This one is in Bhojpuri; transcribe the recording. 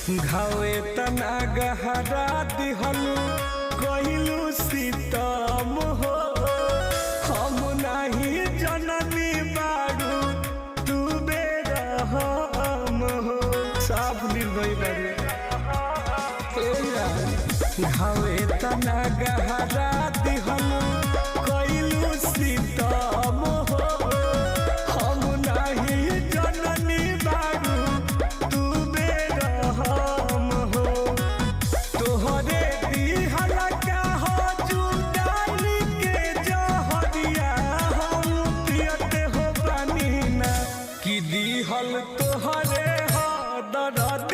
घावे तना गहरा दिहलू कहिलू सीतम हो हम नहीं जननी बारू तू बेरहम हो साफ निर्भय बारू घावे तना गहरा दिहलू कहिलू सीतम हो हम नहीं जननी बारू तू बेरहम हो तोहरे दिहल का हो जुदाई के जहरिया हम पियते हो पानी ना कि दिहल तोहरे हो दर्द